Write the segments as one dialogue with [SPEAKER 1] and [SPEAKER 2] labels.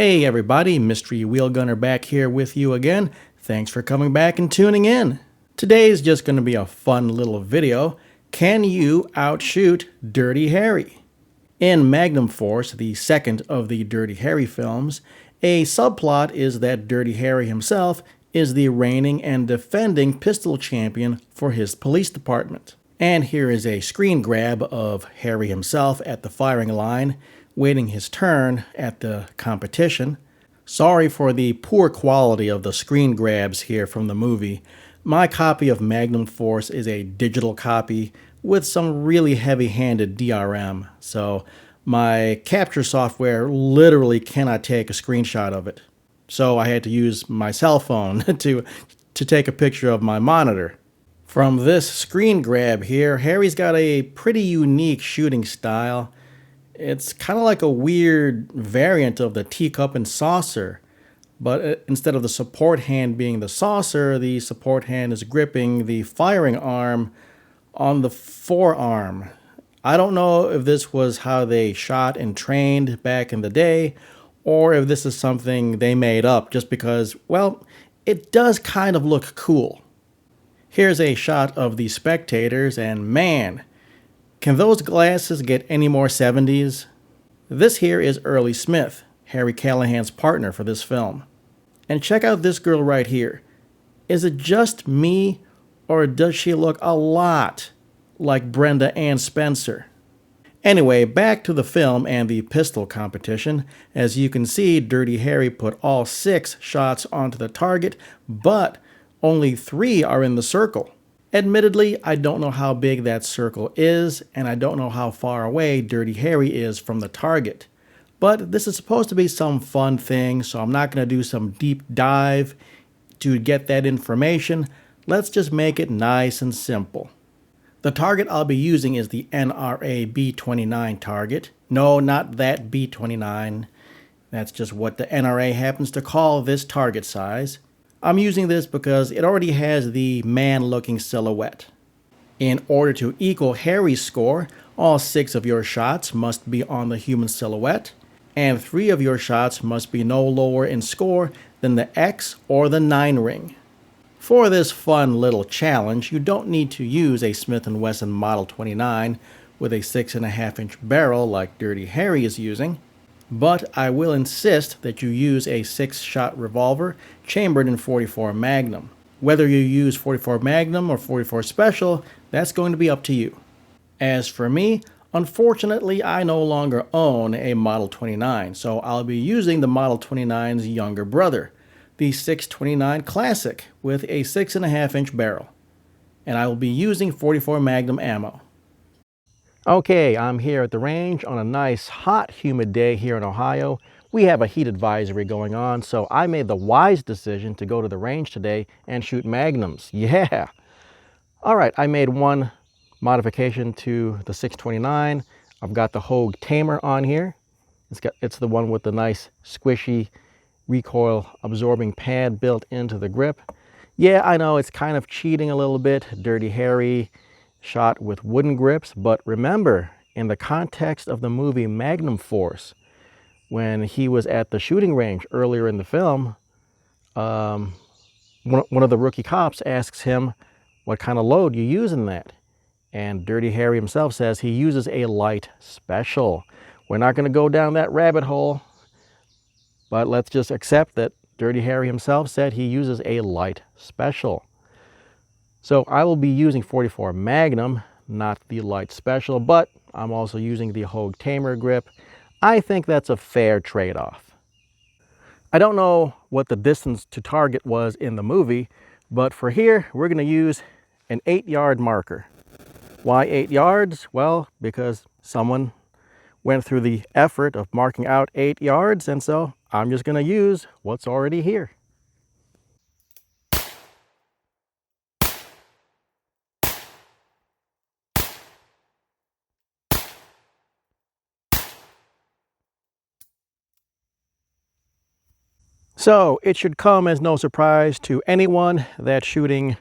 [SPEAKER 1] Hey everybody, Mystery Wheel Gunner back here with you again. Thanks for coming back and tuning in. Today's just going to be a fun little video. Can you outshoot Dirty Harry? In Magnum Force, the second of the Dirty Harry films, a subplot is that Dirty Harry himself is the reigning and defending pistol champion for his police department. And here is a screen grab of Harry himself at the firing line, waiting his turn at the competition. Sorry for the poor quality of the screen grabs here from the movie. My copy of Magnum Force is a digital copy with some really heavy-handed DRM, so my capture software literally cannot take a screenshot of it. So I had to use my cell phone to take a picture of my monitor. From this screen grab here, Harry's got a pretty unique shooting style. It's kind of like a weird variant of the teacup and saucer, but instead of the support hand being the saucer, the support hand is gripping the firing arm on the forearm. I don't know if this was how they shot and trained back in the day, or if this is something they made up just because, well, it does kind of look cool. Here's a shot of the spectators, and man, can those glasses get any more 70s? This here is Early Smith, Harry Callahan's partner for this film. And check out this girl right here. Is it just me, or does she look a lot like Brenda Ann Spencer? Anyway, back to the film and the pistol competition. As you can see, Dirty Harry put all 6 shots onto the target, but only 3 are in the circle. Admittedly, I don't know how big that circle is, and I don't know how far away Dirty Harry is from the target. But this is supposed to be some fun thing, so I'm not going to do some deep dive to get that information. Let's just make it nice and simple. The target I'll be using is the NRA B29 target. No, not that B29. That's just what the NRA happens to call this target size. I'm using this because it already has the man-looking silhouette. In order to equal Harry's score, all 6 of your shots must be on the human silhouette, and 3 of your shots must be no lower in score than the X or the 9 ring. For this fun little challenge, you don't need to use a Smith & Wesson Model 29 with a 6.5-inch barrel like Dirty Harry is using. But I will insist that you use a 6-shot revolver chambered in .44 Magnum. Whether you use .44 Magnum or .44 Special, that's going to be up to you. As for me, unfortunately I no longer own a Model 29, so I'll be using the Model 29's younger brother, the 629 Classic with a 6.5-inch barrel. And I will be using .44 Magnum ammo. Okay, I'm here at the range on a nice, hot, humid day here in Ohio. We have a heat advisory going on, so I made the wise decision to go to the range today and shoot magnums. Yeah! Alright, I made one modification to the 629. I've got the Hogue Tamer on here. It's the one with the nice, squishy, recoil-absorbing pad built into the grip. Yeah, I know it's kind of cheating a little bit. Dirty Harry shot with wooden grips, but remember, in the context of the movie Magnum Force, when he was at the shooting range earlier in the film, one of the rookie cops asks him what kind of load you use in that. And Dirty Harry himself says he uses a light special. We're not going to go down that rabbit hole, but let's just accept that Dirty Harry himself said he uses a light special. So I will be using .44 Magnum, not the light special, but I'm also using the Hogue Tamer grip. I think that's a fair trade-off. I don't know what the distance to target was in the movie, but for here, we're going to use an 8-yard marker. Why 8 yards? Well, because someone went through the effort of marking out 8 yards, and so I'm just going to use what's already here. So it should come as no surprise to anyone that shooting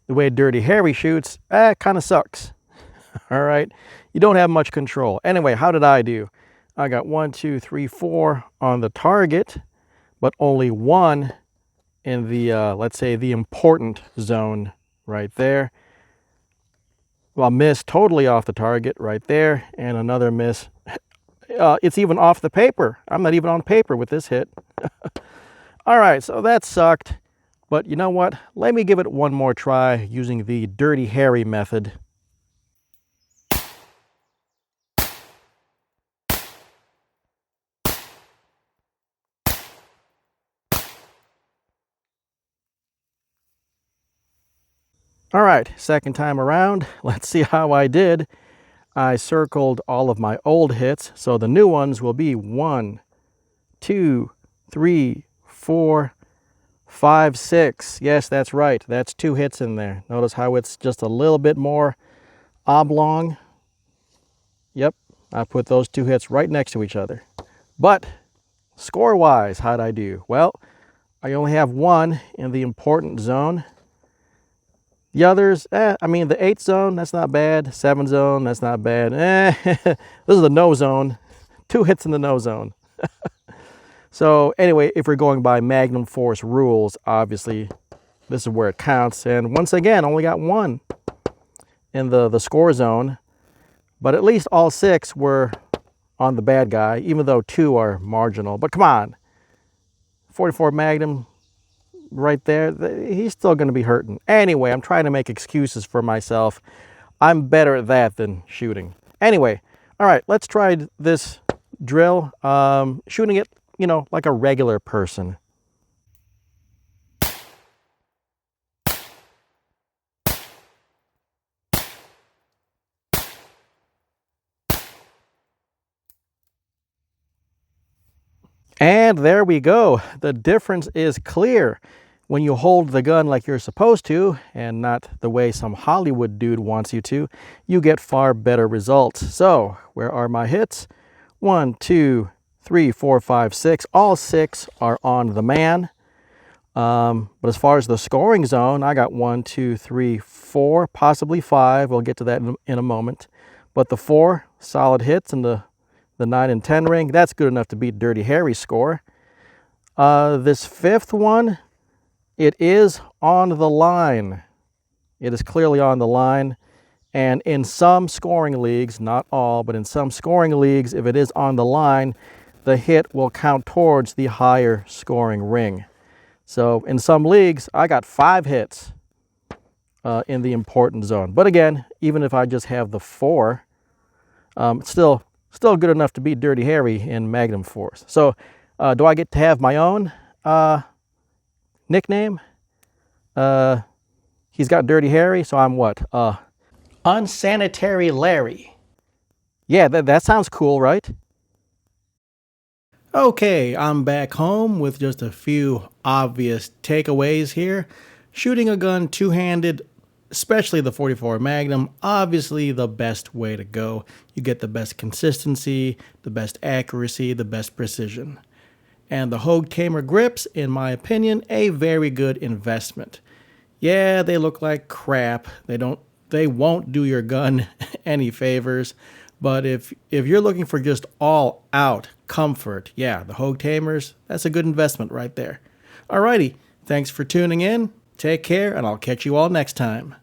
[SPEAKER 1] the way Dirty Harry shoots, kind of sucks. All right, you don't have much control. Anyway, how did I do? I got 1, 2, 3, 4 on the target, but only 1 in the, let's say, the important zone right there. Well, miss totally off the target right there, and another miss. It's even off the paper. I'm not even on paper with this hit. All right, so that sucked. But you know what? Let me give it one more try using the Dirty Harry method. All right, second time around. Let's see how I did. I circled all of my old hits, so the new ones will be 1, 2, 3, 4, 5, 6. Yes, that's right. That's 2 hits in there. Notice how it's just a little bit more oblong. Yep, I put those 2 hits right next to each other. But score-wise, how'd I do? Well, I only have 1 in the important zone. The others, I mean, the 8 zone, that's not bad. 7 zone, that's not bad. This is the no zone. 2 hits in the no zone. So anyway, if we're going by Magnum Force rules, obviously this is where it counts. And once again, only got 1 in the score zone. But at least all 6 were on the bad guy, even though 2 are marginal. But come on, 44 Magnum right there, he's still going to be hurting. Anyway, I'm trying to make excuses for myself. I'm better at that than shooting. Anyway, all right, let's try this drill. Shooting it, you know, like a regular person. And there we go. The difference is clear. When you hold the gun like you're supposed to, and not the way some Hollywood dude wants you to, you get far better results. So, where are my hits? 1, 2, 3, 4, 5, 6. All 6 are on the man. But as far as the scoring zone, I got 1, 2, 3, 4, possibly 5. We'll get to that in a moment. But the 4 solid hits and the 9 and 10 ring, that's good enough to beat Dirty Harry's score. This 5th one, it is on the line. It is clearly on the line. And in some scoring leagues, not all, but in some scoring leagues, if it is on the line, the hit will count towards the higher scoring ring. So in some leagues, I got 5 hits in the important zone. But again, even if I just have the 4, it's still good enough to beat Dirty Harry in Magnum Force. So do I get to have my own nickname? He's got Dirty Harry, so I'm what? Unsanitary Larry. Yeah, that sounds cool, right? Okay, I'm back home with just a few obvious takeaways here. Shooting a gun two-handed, especially the 44 Magnum, obviously the best way to go. You get the best consistency, the best accuracy, the best precision. And the Hogue Tamer grips, in my opinion, a very good investment. Yeah, they look like crap. They won't do your gun any favors. But if you're looking for just all out comfort, yeah, the Hogue Tamers, that's a good investment right there. Alrighty, thanks for tuning in. Take care, and I'll catch you all next time.